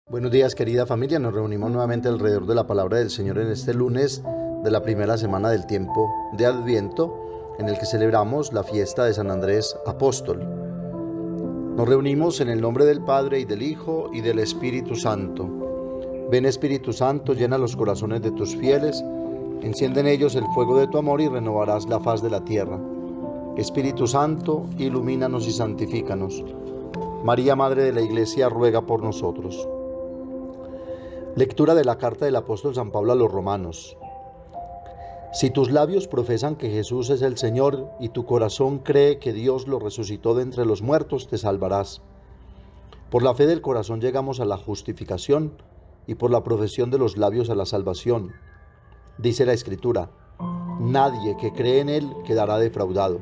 Buenos días, querida familia. Nos reunimos nuevamente alrededor de la palabra del Señor en este lunes de la primera semana del tiempo de Adviento, en el que celebramos la fiesta de San Andrés Apóstol. Nos reunimos en el nombre del Padre y del Hijo y del Espíritu Santo. Ven, Espíritu Santo, llena los corazones de tus fieles, enciende en ellos el fuego de tu amor y renovarás la faz de la tierra. Espíritu Santo, ilumínanos y santifícanos. María, Madre de la Iglesia, ruega por nosotros. Lectura de la carta del apóstol San Pablo a los Romanos. Si tus labios profesan que Jesús es el Señor y tu corazón cree que Dios lo resucitó de entre los muertos, te salvarás. Por la fe del corazón llegamos a la justificación y por la profesión de los labios a la salvación. Dice la Escritura: nadie que cree en Él quedará defraudado,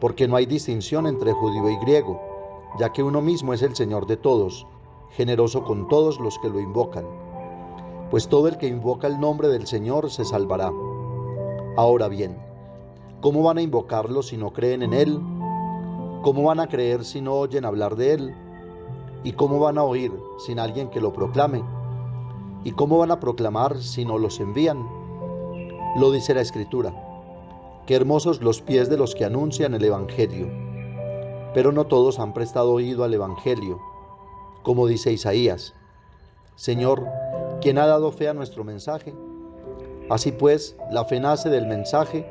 porque no hay distinción entre judío y griego, ya que uno mismo es el Señor de todos, generoso con todos los que lo invocan. Pues todo el que invoca el nombre del Señor se salvará. Ahora bien, ¿cómo van a invocarlo si no creen en Él? ¿Cómo van a creer si no oyen hablar de Él? ¿Y cómo van a oír sin alguien que lo proclame? ¿Y cómo van a proclamar si no los envían? Lo dice la Escritura: qué hermosos los pies de los que anuncian el Evangelio. Pero no todos han prestado oído al Evangelio. Como dice Isaías: Señor, ¿quién ha dado fe a nuestro mensaje? Así pues, la fe nace del mensaje,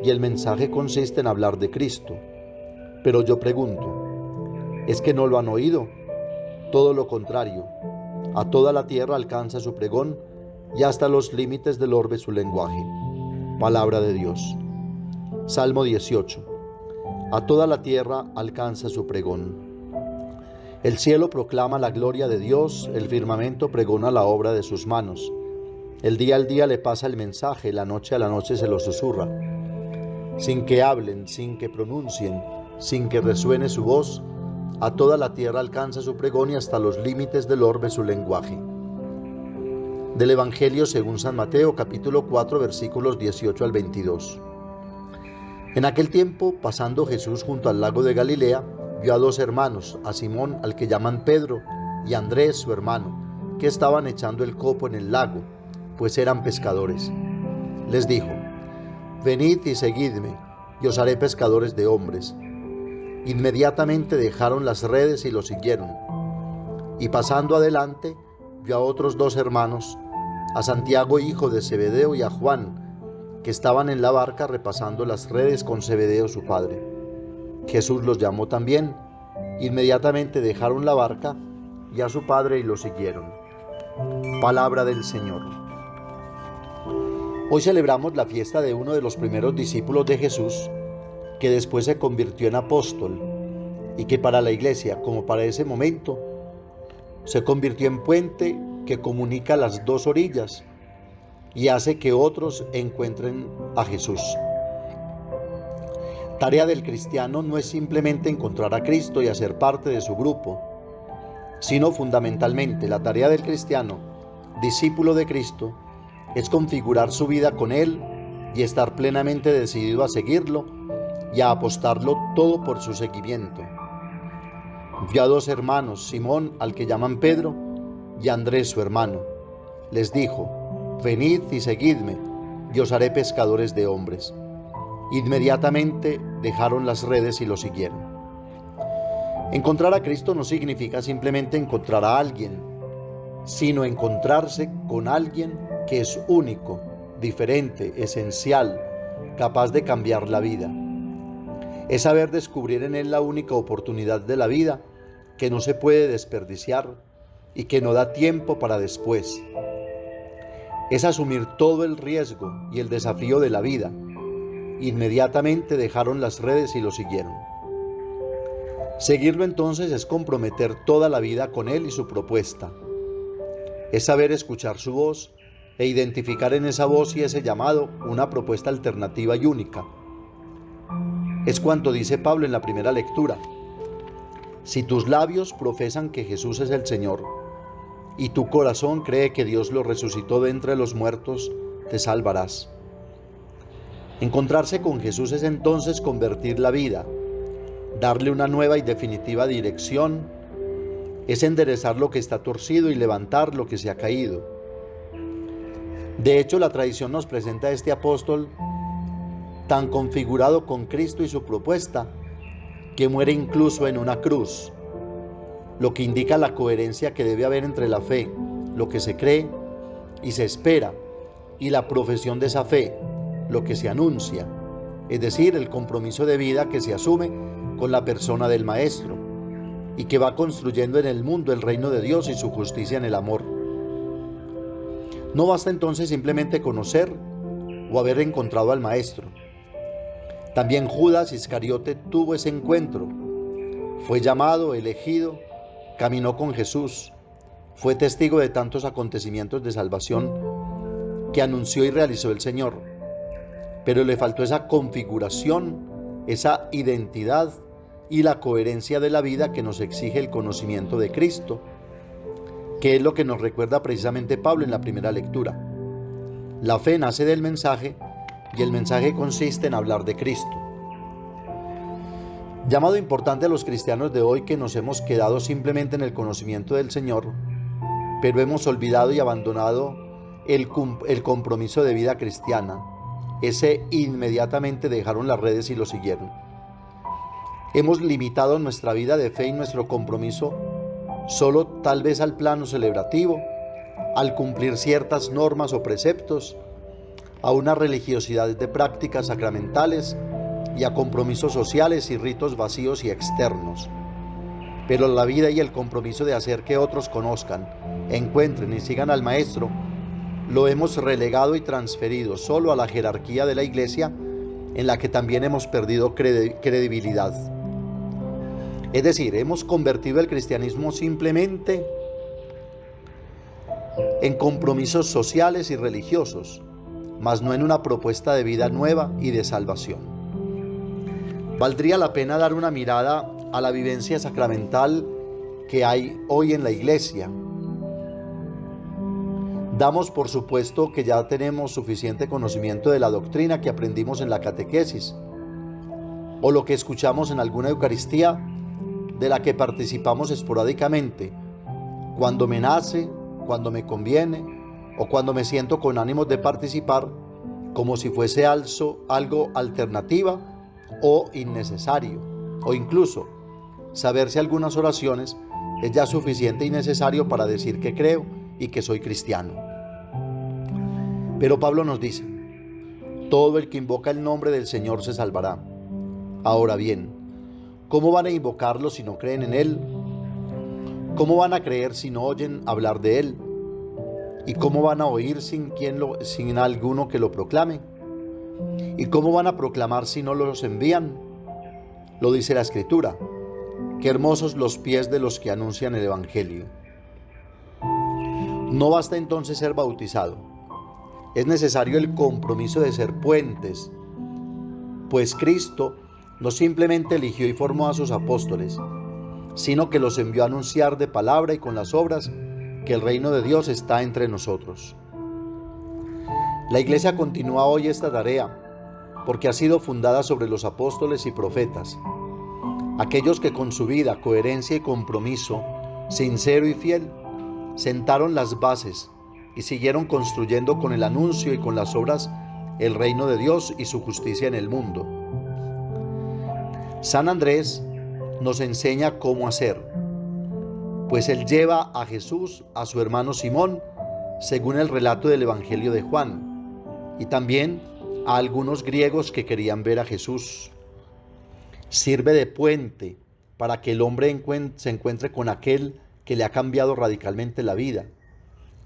y el mensaje consiste en hablar de Cristo. Pero yo pregunto, ¿es que no lo han oído? Todo lo contrario, a toda la tierra alcanza su pregón, y hasta los límites del orbe su lenguaje. Palabra de Dios. Salmo 18. A toda la tierra alcanza su pregón. El cielo proclama la gloria de Dios, el firmamento pregona la obra de sus manos. El día al día le pasa el mensaje, la noche a la noche se lo susurra. Sin que hablen, sin que pronuncien, sin que resuene su voz, a toda la tierra alcanza su pregón y hasta los límites del orbe su lenguaje. Del Evangelio según San Mateo, capítulo 4, versículos 18 al 22. En aquel tiempo, pasando Jesús junto al lago de Galilea, vio a dos hermanos, a Simón, al que llaman Pedro, y a Andrés, su hermano, que estaban echando el copo en el lago, pues eran pescadores. Les dijo: venid y seguidme, y os haré pescadores de hombres. Inmediatamente dejaron las redes y lo siguieron. Y pasando adelante, vio a otros dos hermanos, a Santiago, hijo de Zebedeo, y a Juan, que estaban en la barca repasando las redes con Zebedeo su padre. Jesús los llamó también. Inmediatamente dejaron la barca y a su padre y lo siguieron. Palabra del Señor. Hoy celebramos la fiesta de uno de los primeros discípulos de Jesús, que después se convirtió en apóstol y que para la Iglesia, como para ese momento, se convirtió en puente que comunica las dos orillas y hace que otros encuentren a Jesús. Tarea del cristiano no es simplemente encontrar a Cristo y hacer parte de su grupo, sino fundamentalmente la tarea del cristiano, discípulo de Cristo, es configurar su vida con Él y estar plenamente decidido a seguirlo y a apostarlo todo por su seguimiento. Vio a dos hermanos, Simón, al que llaman Pedro, y a Andrés, su hermano. Les dijo: venid y seguidme, y os haré pescadores de hombres. Inmediatamente dejaron las redes y lo siguieron. Encontrar a Cristo no significa simplemente encontrar a alguien, sino encontrarse con alguien que es único, diferente, esencial, capaz de cambiar la vida. Es saber descubrir en Él la única oportunidad de la vida que no se puede desperdiciar y que no da tiempo para después. Es asumir todo el riesgo y el desafío de la vida. Inmediatamente dejaron las redes y lo siguieron. Seguirlo entonces es comprometer toda la vida con Él y su propuesta. Es saber escuchar su voz e identificar en esa voz y ese llamado una propuesta alternativa y única. Es cuanto dice Pablo en la primera lectura: si tus labios profesan que Jesús es el Señor y tu corazón cree que Dios lo resucitó de entre los muertos, te salvarás. Encontrarse con Jesús es entonces convertir la vida, darle una nueva y definitiva dirección es enderezar lo que está torcido y levantar lo que se ha caído. De hecho, la tradición nos presenta a este apóstol tan configurado con Cristo y su propuesta, que muere incluso en una cruz, lo que indica la coherencia que debe haber entre la fe, lo que se cree y se espera, y la profesión de esa fe, lo que se anuncia, es decir, el compromiso de vida que se asume con la persona del Maestro y que va construyendo en el mundo el reino de Dios y su justicia en el amor. No basta entonces simplemente conocer o haber encontrado al Maestro. También Judas Iscariote tuvo ese encuentro, fue llamado, elegido, caminó con Jesús, fue testigo de tantos acontecimientos de salvación que anunció y realizó el Señor, pero le faltó esa configuración, esa identidad y la coherencia de la vida que nos exige el conocimiento de Cristo, que es lo que nos recuerda precisamente Pablo en la primera lectura. La fe nace del mensaje y el mensaje consiste en hablar de Cristo. Llamado importante a los cristianos de hoy que nos hemos quedado simplemente en el conocimiento del Señor, pero hemos olvidado y abandonado el compromiso de vida cristiana. Ese inmediatamente dejaron las redes y lo siguieron. Hemos limitado nuestra vida de fe y nuestro compromiso solo tal vez al plano celebrativo, al cumplir ciertas normas o preceptos, a una religiosidad de prácticas sacramentales y a compromisos sociales y ritos vacíos y externos. Pero la vida y el compromiso de hacer que otros conozcan, encuentren y sigan al Maestro, lo hemos relegado y transferido solo a la jerarquía de la Iglesia, en la que también hemos perdido credibilidad. Es decir, hemos convertido el cristianismo simplemente en compromisos sociales y religiosos, mas no en una propuesta de vida nueva y de salvación. Valdría la pena dar una mirada a la vivencia sacramental que hay hoy en la Iglesia. Damos por supuesto que ya tenemos suficiente conocimiento de la doctrina que aprendimos en la catequesis, o lo que escuchamos en alguna Eucaristía de la que participamos esporádicamente, cuando me nace, cuando me conviene, o cuando me siento con ánimos de participar, como si fuese algo alternativa o innecesario, o incluso saber si algunas oraciones es ya suficiente y necesario para decir que creo y que soy cristiano. Pero Pablo nos dice: todo el que invoca el nombre del Señor se salvará. Ahora bien, ¿cómo van a invocarlo si no creen en Él? ¿Cómo van a creer si no oyen hablar de Él? ¿Y cómo van a oír sin alguno que lo proclame? ¿Y cómo van a proclamar si no los envían? Lo dice la Escritura: qué hermosos los pies de los que anuncian el Evangelio. No basta entonces ser bautizado, es necesario el compromiso de ser puentes, pues Cristo no simplemente eligió y formó a sus apóstoles, sino que los envió a anunciar de palabra y con las obras que el reino de Dios está entre nosotros. La Iglesia continúa hoy esta tarea porque ha sido fundada sobre los apóstoles y profetas, aquellos que con su vida, coherencia y compromiso sincero y fiel sentaron las bases y siguieron construyendo con el anuncio y con las obras el reino de Dios y su justicia en el mundo. San Andrés nos enseña cómo hacer, pues él lleva a Jesús a su hermano Simón, según el relato del Evangelio de Juan, y también a algunos griegos que querían ver a Jesús. Sirve de puente para que el hombre se encuentre con aquel que le ha cambiado radicalmente la vida,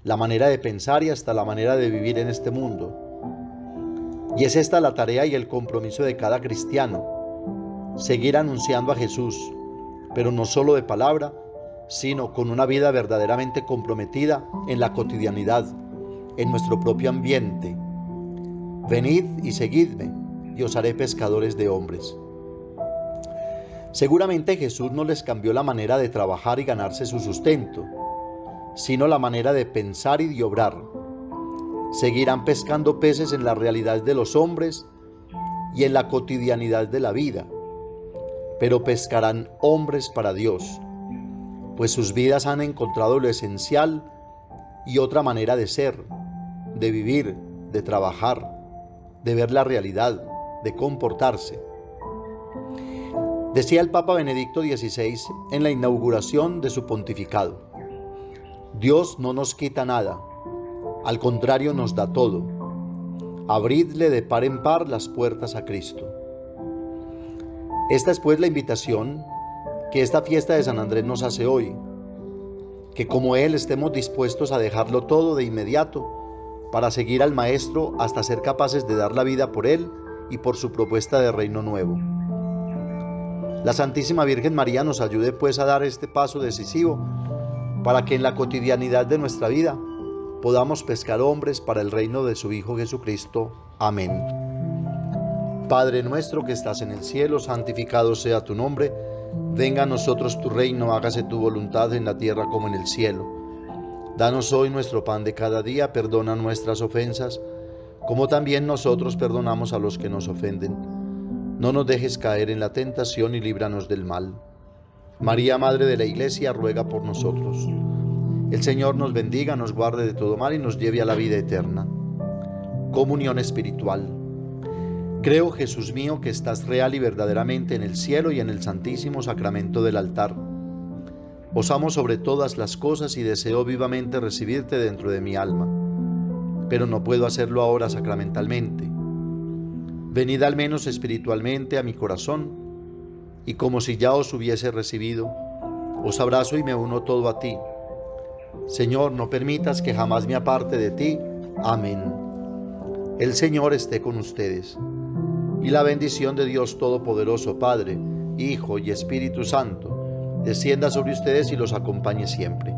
la manera de pensar y hasta la manera de vivir en este mundo. Y es esta la tarea y el compromiso de cada cristiano: seguir anunciando a Jesús, pero no solo de palabra, sino con una vida verdaderamente comprometida en la cotidianidad, en nuestro propio ambiente. Venid y seguidme, y os haré pescadores de hombres. Seguramente Jesús no les cambió la manera de trabajar y ganarse su sustento, sino la manera de pensar y de obrar. Seguirán pescando peces en la realidad de los hombres y en la cotidianidad de la vida, pero pescarán hombres para Dios. pues sus vidas han encontrado lo esencial y otra manera de ser, de vivir, de trabajar, de ver la realidad, de comportarse. Decía el Papa Benedicto XVI en la inauguración de su pontificado: Dios no nos quita nada, al contrario nos da todo. Abridle de par en par las puertas a Cristo. Esta es pues la invitación que esta fiesta de San Andrés nos hace hoy, que como Él estemos dispuestos a dejarlo todo de inmediato para seguir al Maestro hasta ser capaces de dar la vida por Él y por su propuesta de reino nuevo. La Santísima Virgen María nos ayude pues a dar este paso decisivo para que en la cotidianidad de nuestra vida podamos pescar hombres para el reino de su Hijo Jesucristo. Amén. Padre nuestro que estás en el cielo, santificado sea tu nombre. Venga a nosotros tu reino, hágase tu voluntad en la tierra como en el cielo. Danos hoy nuestro pan de cada día, perdona nuestras ofensas, como también nosotros perdonamos a los que nos ofenden. No nos dejes caer en la tentación y líbranos del mal. María, Madre de la Iglesia, ruega por nosotros. El Señor nos bendiga, nos guarde de todo mal y nos lleve a la vida eterna. Comunión espiritual. Creo, Jesús mío, que estás real y verdaderamente en el cielo y en el santísimo sacramento del altar. Os amo sobre todas las cosas y deseo vivamente recibirte dentro de mi alma, pero no puedo hacerlo ahora sacramentalmente. Venid al menos espiritualmente a mi corazón, y como si ya os hubiese recibido, os abrazo y me uno todo a ti. Señor, no permitas que jamás me aparte de ti. Amén. El Señor esté con ustedes. Y la bendición de Dios Todopoderoso, Padre, Hijo y Espíritu Santo, descienda sobre ustedes y los acompañe siempre.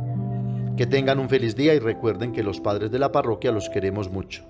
Que tengan un feliz día y recuerden que los padres de la parroquia los queremos mucho.